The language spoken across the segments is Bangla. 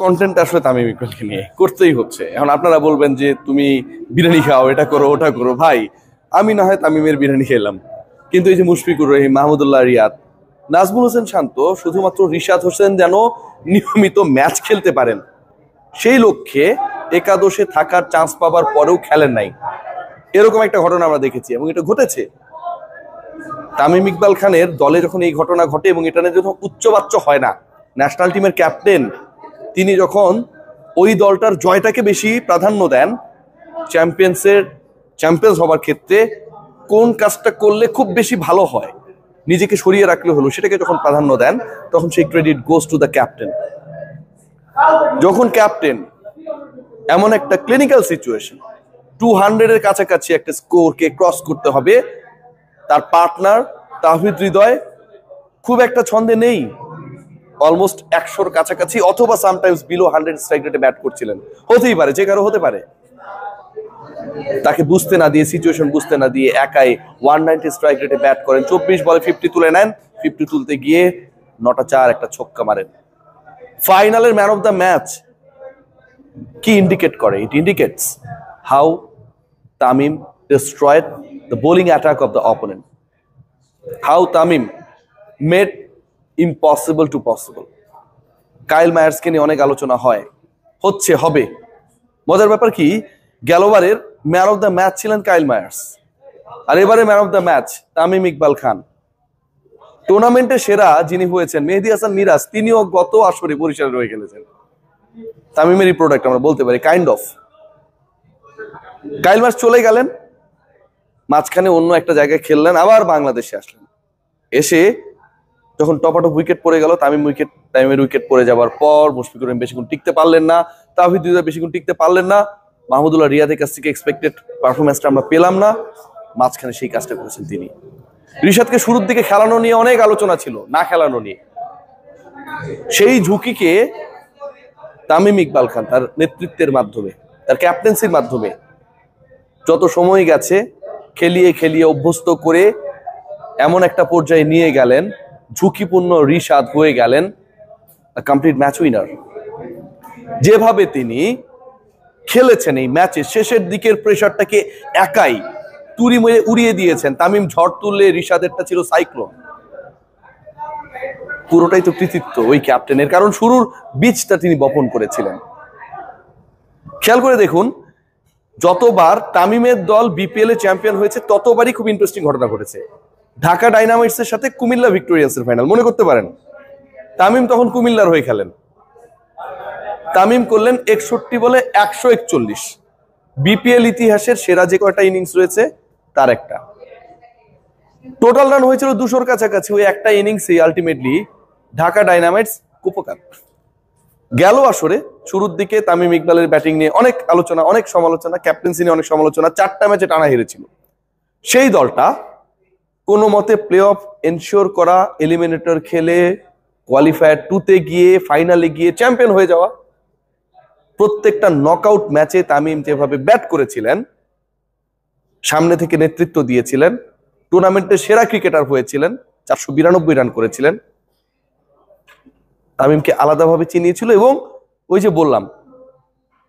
কন্টেন্ট আসলে তামিম ইকবালকে নিয়ে করতেই হচ্ছে। এখন আপনারা বলবেন যে তুমি বিরিয়ানি খাও, এটা করো, ওটা করো। ভাই আমি না হয় তামিমের বিরিয়ানি খেলাম, কিন্তু এই যে মুশফিকুর রহিম, মাহমুদুল্লাহ রিয়াদ, নাজমুল হোসেন শান্ত, শুধুমাত্র রিশাদ হোসেন যেন নিয়মিত ম্যাচ খেলতে পারেন সেই লক্ষ্যে একাদশে থাকার চান্স পাবার পরেও খেলেন নাই। এরকম একটা ঘটনা আমরা দেখেছি এবং এটা ঘটেছে। তামিম ইকবাল খানের দলে যখন এই ঘটনা ঘটে এবং এটা নিয়ে যখন উচ্চবাচ্য হয় না, ন্যাশনাল টিমের ক্যাপ্টেন তিনি যখন ওই দলটার জয়টাকে বেশি প্রাধান্য দেন, চ্যাম্পিয়ন্স হবার ক্ষেত্রে কোন কাজটা করলে খুব বেশি ভালো হয়, নিজেকে সরিয়ে রাখলে হলো, সেটাকে যখন প্রাধান্য দেন তখন সেই credit goes to the captain. যখন ক্যাপ্টেন এমন একটা ক্লিনিক্যাল সিচুয়েশন 200-এর কাছাকাছি একটা স্কোরকে ক্রস করতে হবে, তার পার্টনার তাওহিদ হৃদয় খুব একটা ছন্দে নেই, অলমোস্ট 100-র কাছাকাছি অথবা সামটাইমস বিলো 100 স্ট্রাইক রেটে ব্যাট করছিলেন। হতেই পারে, যে কারো হতে পারে। তাকে বুঝতে না দিয়ে, সিচুয়েশন বুঝতে না দিয়ে একাই 190 স্ট্রাইক রেটে ব্যাট করেন, 24 বলে 50 তুলে নেন। 50 তুলতে গিয়ে 9টা 4 একটা ছক্কা মারেন। ফাইনালের ম্যান অফ দ্য ম্যাচ কি ইন্ডিকেট করে? ইট indicates how Tamim destroyed the bowling attack of the opponent, how Tamim made impossible to possible. Kyle মায়ার্সকে নিয়ে অনেক আলোচনা হয়, হচ্ছে, হবে। মজার ব্যাপার কি, গেলবারের ম্যান অফ দ্য ম্যাচ ছিলেন কাইল মায়ার্স, আর এবারে man of the match Tamim Iqbal Khan. টুর্নামেন্টে সেরা যিনি হয়েছেন মেহেদী হাসান মিরাজ, তিনিও গত আসরে বরিশালে রয়ে গেলেছেন। তামিমেরই প্রোডাক্ট আমরা বলতে পারি, কাইন্ড অফ। কাইল মায়ার্স চলে গেলেন, মাঝখানে অন্য একটা জায়গায় খেললেন, আবার বাংলাদেশে আসলেন। এসে যখন টপাটপ উইকেট পড়ে গেল, তামিমের উইকেট পড়ে যাওয়ার পর মুশফিকুর রহিম বেশিক্ষণ টিকতে পারলেন না, তাওহিদ হৃদয় বেশিক্ষণ টিকতে পারলেন না, মাহমুদুল্লাহ রিয়াদের কাছ থেকে এক্সপেক্টেড পারফরমেন্সটা আমরা পেলাম না। মাঝখানে সেই কাজটা করেছেন তিনি। রিশাদকে শুরুর দিকে খেলানো নিয়ে অনেক আলোচনা ছিল, না খেলানো নিয়ে। সেই ঝুঁকিকে তামিম ইকবাল খান তার নেতৃত্বের মাধ্যমে, তার ক্যাপ্টেন্সির মাধ্যমে যত সময় গেছে খেলিয়ে খেলিয়ে অভ্যস্ত করে এমন একটা পর্যায়ে নিয়ে গেলেন, ঝুঁকিপূর্ণ রিশাদ হয়ে গেলেন কমপ্লিট ম্যাচ উইনার। যেভাবে তিনি খেলেছেন এই ম্যাচে, শেষের দিকের প্রেশারটাকে একাই তুড়ি মেরে উড়িয়ে দিয়েছেন। তামিম ঝড় তুললে রিশাদেরটা ছিল সাইক্লোন। পুরোটাই তো কৃতিত্ব ওই ক্যাপ্টেনের, কারণ শুরুর বীজটা তিনি বপন করেছিলেন। খেয়াল করে দেখুন, যতবার তামিমের দল বিপিএল এ চ্যাম্পিয়ন হয়েছে ততবারই খুব ইন্টারেস্টিং ঘটনা ঘটেছে। ঢাকা ডাইনামাইটসের সাথে কুমিল্লা ভিক্টোরিয়ান্সের ফাইনাল মনে করতে পারেন, তামিম তখন কুমিল্লার হয়ে খেলেন। তামিম করলেন 61 বলে 141, বিপিএল ইতিহাসের সেরা যে কয়টা ইনিংস রয়েছে তার একটা। টোটাল রান হয়েছিল 200-র কাছাকাছি। ওই একটা ইনিংসে আলটিমেটলি ঢাকা ডাইনামাইটস কুপকার গেল আসরে। শুরুর দিকে তামিম ইকবালের ব্যাটিং নিয়ে অনেক আলোচনা, অনেক সমালোচনা, ক্যাপ্টেন্সি নিয়ে অনেক সমালোচনা, 4টা ম্যাচে টানা হেরেছিল। সেই দলটা কোনো মতে প্লে অফ এনশিওর করা, এলিমিনেটর খেলে কোয়ালিফায়ার 2-তে গিয়ে ফাইনালে গিয়ে চ্যাম্পিয়ন হয়ে যাওয়া। প্রত্যেকটা নকআউট ম্যাচে তামিম যেভাবে ব্যাট করেছিলেন, সামনে থেকে নেতৃত্ব দিয়েছিলেন, টুর্নামেন্টের সেরা ক্রিকেটার হয়েছিলেন, 492 রান করেছিলেন। তামিমকে আলাদাভাবে চিনিয়েছিল। এবং ওই যে বললাম,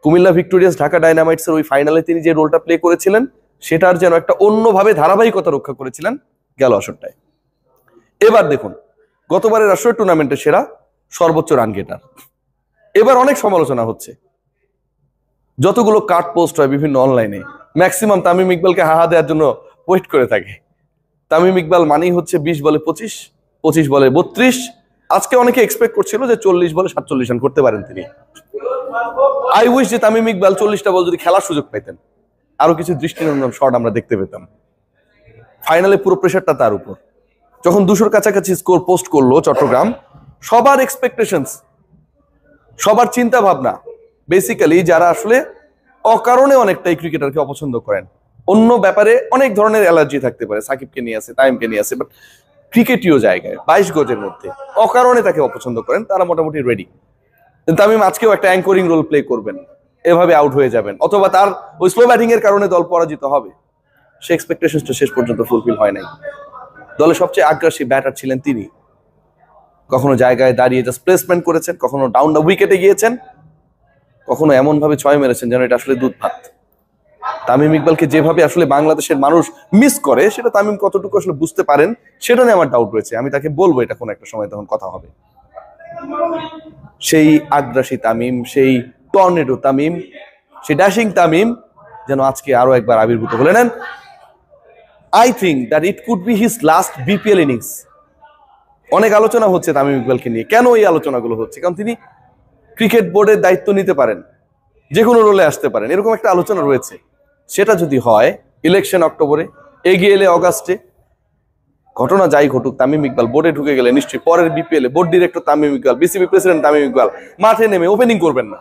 কুমিল্লা ভিক্টোরিয়ান্স ঢাকা ডাইনামাইটসের ওই ফাইনালে তিনি যে রোলটা প্লে করেছিলেন, সেটার যেন একটা অন্যভাবে ধারাবাহিকতা রক্ষা করেছিলেন গেল আসরটায়। এবার দেখুন, গতবারের আসরে টুর্নামেন্টের সেরা, সর্বোচ্চ রান গেটার। এবার অনেক সমালোচনা হচ্ছে, যতগুলো কাট পোস্ট হয় বিভিন্ন অনলাইনে, ম্যাক্সিমাম তামিম ইকবালকে হাহা দেওয়ার জন্য ওয়েট করে থাকে। তামিম ইকবাল মানেই হচ্ছে 20 বলে 25, 25 বলে 32। আজকে অনেকে এক্সপেক্ট করছিল যে 40 বলে 47 রান করতে পারেন তিনি। আই উইশ যে তামিম ইকবাল 40টা বল যদি খেলার সুযোগ পাইতেন, আরো কিছু দৃষ্টিনন্দন শট আমরা দেখতে পেতাম। ফাইনালে পুরো প্রেশারটা তার উপর। যখন 200-র কাছাকাছি স্কোর পোস্ট করলো চট্টগ্রাম, সবার এক্সপেকটেশনস, সবার চিন্তা ভাবনা, বেসিক্যালি যারা আসলে অকারণে অনেকটাই ক্রিকেটারকে অপছন্দ করেন, অন্য ব্যাপারে অনেক ধরনের অ্যালার্জি থাকতে পারে, সাকিবকে নিয়ে আছে, তামিমকে নিয়ে আছে, বাট ক্রিকেটীয় জায়গায় 22 গজের মধ্যে অকারণে তাকে অপছন্দ করেন, তারা মোটামুটি রেডি। তামিম আজকেও একটা অ্যাঙ্করিং রোল প্লে করবেন, এভাবে আউট হয়ে যাবেন, অথবা তার ওই স্লো ব্যাটিং এর কারণে দল পরাজিত হবে। সে এক্সপেকটেশনটা শেষ পর্যন্ত ফুলফিল হয় নাই। দলের সবচেয়ে আগ্রাসী ব্যাটার ছিলেন তিনি। কখনো জায়গায় দাঁড়িয়ে জাস্ট প্লেসমেন্ট করেছেন, কখনো ডাউন দ্য উইকেটে গিয়েছেন, কখনো এমন ভাবে ছয় মেরেছেন যেন এটা আসলে দুধ ভাত। তামিম ইকবালকে যেভাবে আসলে বাংলাদেশের মানুষ মিস করে সেটা তামিম কতটুকু আসলে বুঝতে পারেন সেটা নিয়ে আমার ডাউট রয়েছে। আমি তাকে বলবো এটা কোনো একটা সময়, তখন কথা হবে। সেই আগ্রাসী তামিম, সেই টর্নেডো তামিম, সেই ড্যাশিং তামিম যেন আজকে আরো একবার আবির্ভূত হলেন। I think that it could be his last BPL innings. অনেক আলোচনা হচ্ছে তামিম ইকবালকে নিয়ে। কেন এই আলোচনাগুলো হচ্ছে? কারণ তিনি ক্রিকেট বোর্ডের দায়িত্ব নিতে পারেন, যে কোনো রোলে আসতে পারেন, এরকম একটা আলোচনা রয়েছে। সেটা যদি হয় ইলেকশন অক্টোবরে, এগিয়ে এলে অগাস্টে, ঘটনা যাই ঘটুক, তামিম ইকবাল বোর্ডে ঢুকে গেলে নিশ্চয়ই পরের বিপিএল এ board director Tamim Iqbal, BCB president Tamim Iqbal মাঠে নেমে ওপেনিং করবেন না।